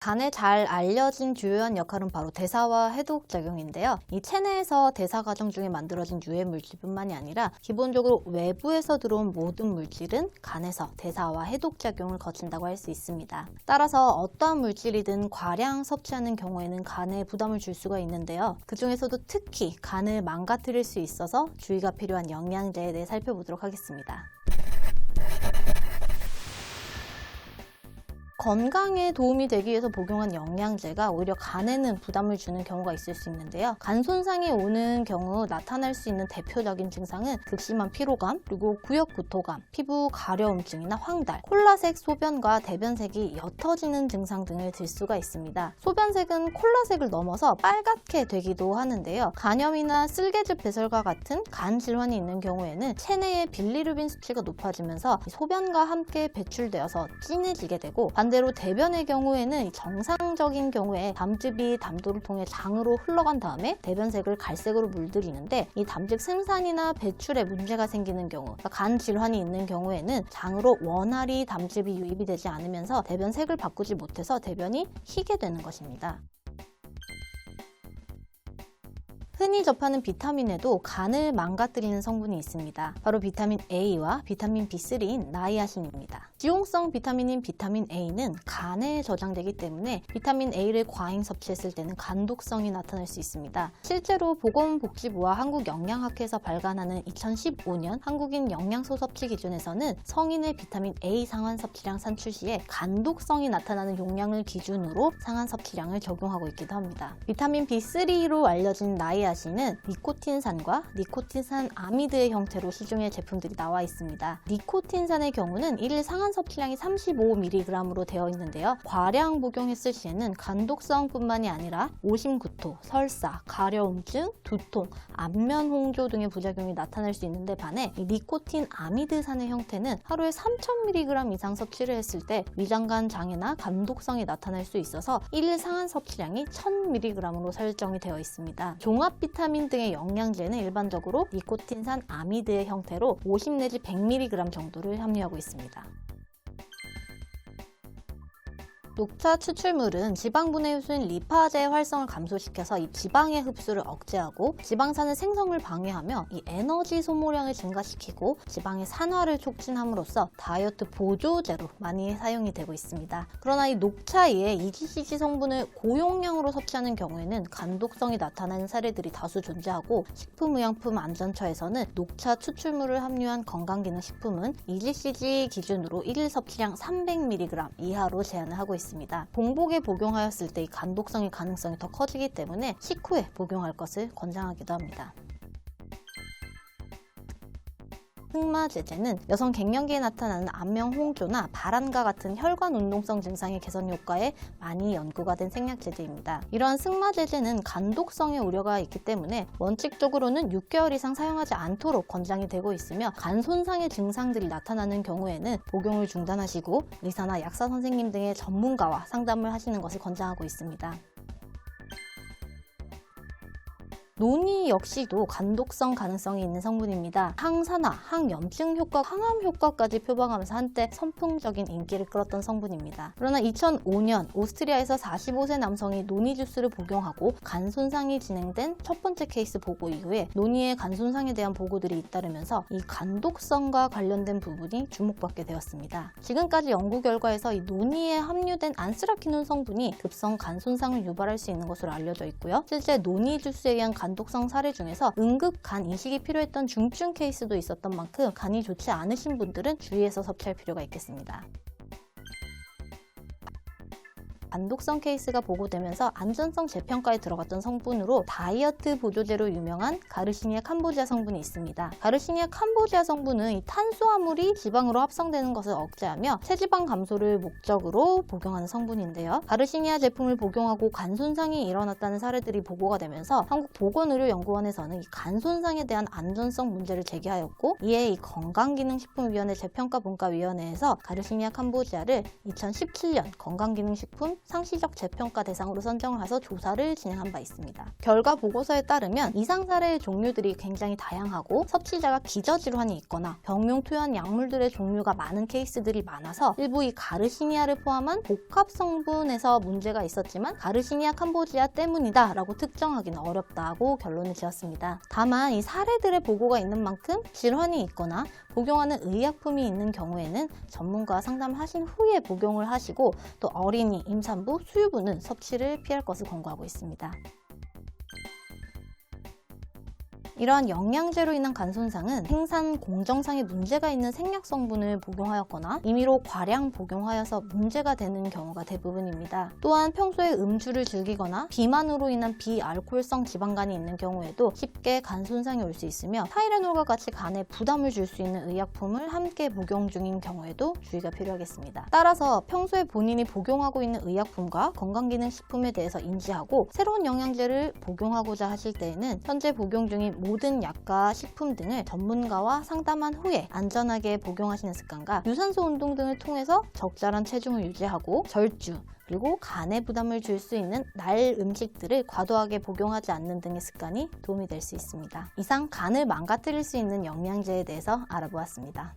간에 잘 알려진 주요한 역할은 바로 대사와 해독작용인데요. 이 체내에서 대사 과정 중에 만들어진 유해 물질뿐만이 아니라 기본적으로 외부에서 들어온 모든 물질은 간에서 대사와 해독작용을 거친다고 할 수 있습니다. 따라서 어떠한 물질이든 과량 섭취하는 경우에는 간에 부담을 줄 수가 있는데요. 그 중에서도 특히 간을 망가뜨릴 수 있어서 주의가 필요한 영양제에 대해 살펴보도록 하겠습니다. 건강에 도움이 되기 위해서 복용한 영양제가 오히려 간에는 부담을 주는 경우가 있을 수 있는데요. 간 손상이 오는 경우 나타날 수 있는 대표적인 증상은 극심한 피로감, 그리고 구역 구토감, 피부 가려움증이나 황달, 콜라색 소변과 대변색이 옅어지는 증상 등을 들 수가 있습니다. 소변색은 콜라색을 넘어서 빨갛게 되기도 하는데요. 간염이나 쓸개즙 배설과 같은 간 질환이 있는 경우에는 체내의 빌리루빈 수치가 높아지면서 소변과 함께 배출되어서 진해지게 되고, 반대로 대변의 경우에는 정상적인 경우에 담즙이 담도를 통해 장으로 흘러간 다음에 대변색을 갈색으로 물들이는데, 이 담즙 생산이나 배출에 문제가 생기는 경우, 그러니까 간 질환이 있는 경우에는 장으로 원활히 담즙이 유입이 되지 않으면서 대변색을 바꾸지 못해서 대변이 희게 되는 것입니다. 흔히 접하는 비타민에도 간을 망가뜨리는 성분이 있습니다. 바로 비타민 A와 비타민 B3인 나이아신입니다. 지용성 비타민인 비타민 A는 간에 저장되기 때문에 비타민 A를 과잉 섭취했을 때는 간독성이 나타날 수 있습니다. 실제로 보건복지부와 한국영양학회에서 발간하는 2015년 한국인 영양소 섭취 기준에서는 성인의 비타민 A 상한 섭취량 산출 시에 간독성이 나타나는 용량을 기준으로 상한 섭취량을 적용하고 있기도 합니다. 비타민 B3로 알려진 나이아신은 니코틴산과 니코틴산 아미드의 형태로 시중에 제품들이 나와 있습니다. 니코틴산의 경우는 1일 상한 섭취량이 35mg으로 되어 있는데요. 과량 복용했을 시에는 간독성뿐만이 아니라 오심구토, 설사, 가려움증, 두통, 안면 홍조 등의 부작용이 나타날 수 있는데 반해 니코틴 아미드산의 형태는 하루에 3000mg 이상 섭취를 했을 때 위장관 장애나 간독성이 나타날 수 있어서 1일 상한 섭취량이 1000mg으로 설정이 되어 있습니다. 종합 비타민 등의 영양제는 일반적으로 니코틴산 아미드의 형태로 50 내지 100mg 정도를 함유하고 있습니다. 녹차 추출물은 지방분해 효소인 리파제의 활성을 감소시켜서 이 지방의 흡수를 억제하고 지방산의 생성을 방해하며 이 에너지 소모량을 증가시키고 지방의 산화를 촉진함으로써 다이어트 보조제로 많이 사용이 되고 있습니다. 그러나 이 녹차의 EGCG 성분을 고용량으로 섭취하는 경우에는 간독성이 나타나는 사례들이 다수 존재하고, 식품의약품안전처에서는 녹차 추출물을 함유한 건강기능식품은 EGCG 기준으로 1일 섭취량 300mg 이하로 제한을 하고 있습니다. 공복에 복용하였을 때 이 간독성의 가능성이 더 커지기 때문에 식후에 복용할 것을 권장하기도 합니다. 흑마제제는 여성 갱년기에 나타나는 안면 홍조나 발안과 같은 혈관 운동성 증상의 개선 효과에 많이 연구가 된 생약제제입니다. 이러한 승마제제는 간독성의 우려가 있기 때문에 원칙적으로는 6개월 이상 사용하지 않도록 권장이 되고 있으며, 간 손상의 증상들이 나타나는 경우에는 복용을 중단하시고 의사나 약사 선생님 등의 전문가와 상담을 하시는 것을 권장하고 있습니다. 논이 역시도 간독성 가능성이 있는 성분입니다. 항산화, 항염증 효과, 항암 효과까지 표방하면서 한때 선풍적인 인기를 끌었던 성분입니다. 그러나 2005년 오스트리아에서 45세 남성이 논이 주스를 복용하고 간 손상이 진행된 첫 번째 케이스 보고 이후에 논이의 간 손상에 대한 보고들이 잇따르면서 이 간독성과 관련된 부분이 주목받게 되었습니다. 지금까지 연구 결과에서 이 논이에 함유된 안스라키논 성분이 급성 간 손상을 유발할 수 있는 것으로 알려져 있고요. 실제 논이 주스에 의한 간독성 사례 중에서 응급 간 이식이 필요했던 중증 케이스도 있었던 만큼 간이 좋지 않으신 분들은 주의해서 섭취할 필요가 있겠습니다. 간독성 케이스가 보고되면서 안전성 재평가에 들어갔던 성분으로 다이어트 보조제로 유명한 가르시니아 캄보지아 성분이 있습니다. 가르시니아 캄보지아 성분은 이 탄수화물이 지방으로 합성되는 것을 억제하며 체지방 감소를 목적으로 복용하는 성분인데요. 가르시니아 제품을 복용하고 간 손상이 일어났다는 사례들이 보고가 되면서 한국보건의료연구원에서는 이 간 손상에 대한 안전성 문제를 제기하였고, 이에 이 건강기능식품위원회 재평가분과위원회에서 가르시니아 캄보지아를 2017년 건강기능식품 상시적 재평가 대상으로 선정을 해서 조사를 진행한 바 있습니다. 결과 보고서에 따르면 이상 사례의 종류들이 굉장히 다양하고 섭취자가 기저질환이 있거나 병용 투여한 약물들의 종류가 많은 케이스들이 많아서 일부 이 가르시니아를 포함한 복합 성분에서 문제가 있었지만 가르시니아 캄보지아 때문이다 라고 특정하기는 어렵다고 결론을 지었습니다. 다만 이 사례들의 보고가 있는 만큼 질환이 있거나 복용하는 의약품이 있는 경우에는 전문가와 상담을 하신 후에 복용을 하시고 또 어린이, 임산부, 수유부는 섭취를 피할 것을 권고하고 있습니다. 이러한 영양제로 인한 간 손상은 생산 공정상에 문제가 있는 생약 성분을 복용하였거나 임의로 과량 복용하여서 문제가 되는 경우가 대부분입니다. 또한 평소에 음주를 즐기거나 비만으로 인한 비알코올성 지방간이 있는 경우에도 쉽게 간 손상이 올 수 있으며 타이레놀과 같이 간에 부담을 줄 수 있는 의약품을 함께 복용 중인 경우에도 주의가 필요하겠습니다. 따라서 평소에 본인이 복용하고 있는 의약품과 건강기능식품에 대해서 인지하고 새로운 영양제를 복용하고자 하실 때에는 현재 복용 중인 모든 약과 식품 등을 전문가와 상담한 후에 안전하게 복용하시는 습관과 유산소 운동 등을 통해서 적절한 체중을 유지하고 절주, 그리고 간에 부담을 줄 수 있는 날 음식들을 과도하게 복용하지 않는 등의 습관이 도움이 될 수 있습니다. 이상 간을 망가뜨릴 수 있는 영양제에 대해서 알아보았습니다.